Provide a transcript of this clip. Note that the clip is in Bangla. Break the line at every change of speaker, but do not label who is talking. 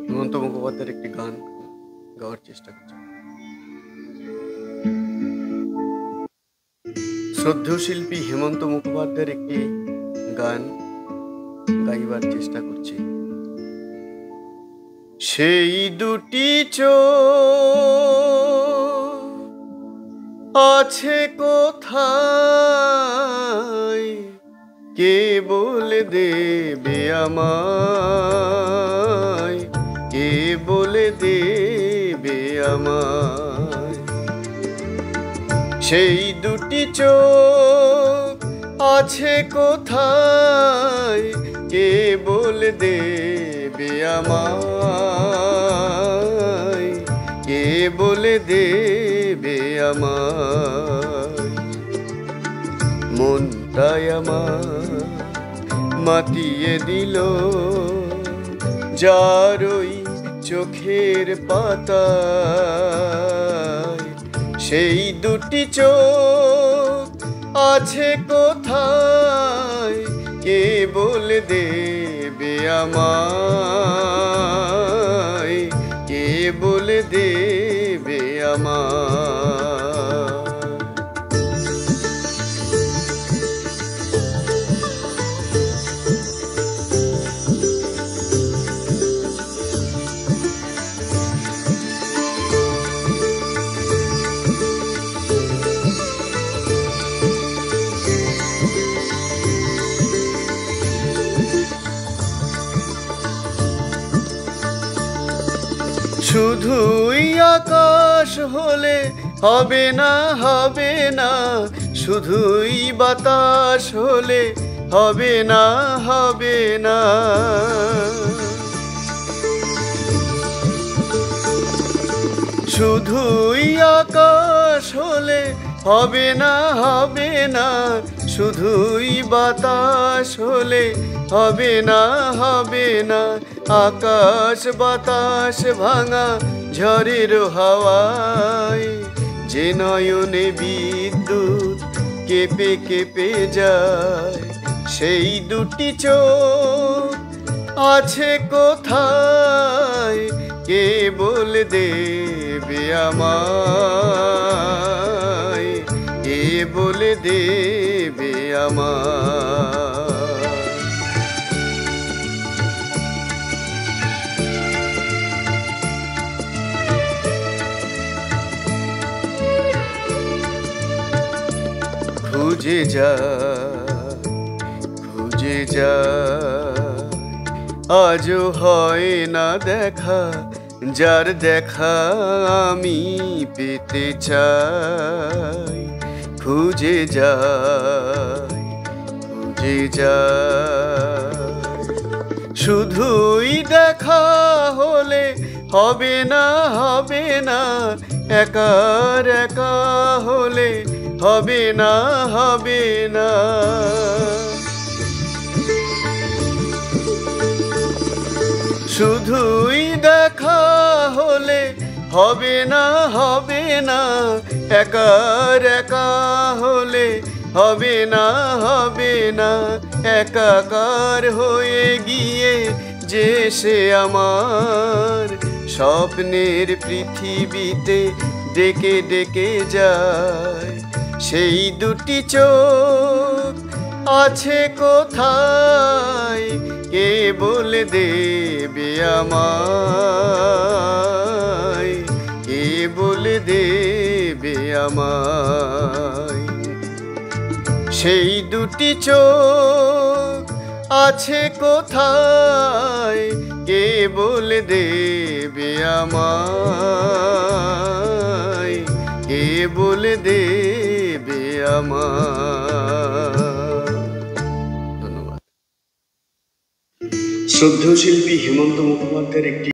হেমন্ত মুখোপাধ্যায়ের একটি গান গাওয়ার চেষ্টা করছি। শ্রদ্ধেয় শিল্পী হেমন্ত মুখোপাধ্যায়ের একটি গান গাইবার চেষ্টা করছি। সেই দুটি চোখ আছে কোথায়, কে বলে দেবে আমায়, কে বলে দেবে আমায়। সেই দুটি চোখ আছে কোথায়, কে বলে দেবে আমায়, কে বলে দেবে আমায়। মনটাই আমার মাতিয়ে দিল যার ওই চোখের পাতায়। সেই দুটি চোখ আছে কোথায়, কে বলে দেবে আমায়, কে বলে দেবে আমায়। শুধুই আকাশ হলে হবে না, হবে না, শুধুই বাতাস হলে হবে না, হবে না। শুধুই আকাশ হলে হবে না, হবে না, শুধুই বাতাস হলে হবে না, হবে না। আকাশ বাতাস ভাঙা ঝড়ের হাওয়ায় যে নয়নে বিদ্যুৎ কেঁপে কেঁপে যায়। সেই দুটি চোখ আছে কোথায়, কে বলে দেবে আমায়, কে বলে দেবে আমায়। খুঁজে যায়, খুঁজে যায়, আজও হয় না দেখা, যার দেখা আমি পেতে চাই। খুঁজে যায়, খুঁজে যায়, শুধুই দেখা হলে হবে না, হবে না, একার একা হলে হবে না, হবে না। শুধুই দেখা হলে হবে না, হবে না, একার একা হলে হবে না, হবে না। একাকার হয়ে গিয়ে যে সে আমার স্বপ্নের পৃথিবীতে ডেকে ডেকে যায়। সেই দুটি চোখ আছে কোথায়, কে বলে দেবে আমায়, কে বলে দেবে আমায়। সেই দুটি চোখ আছে কোথায়, কে বলে দেবে আমায়, কে বলে দেবে আমায়। ধন্যবাদ। শ্রদ্ধেয় শিল্পী হেমন্ত মুখোপাধ্যায়ের একটি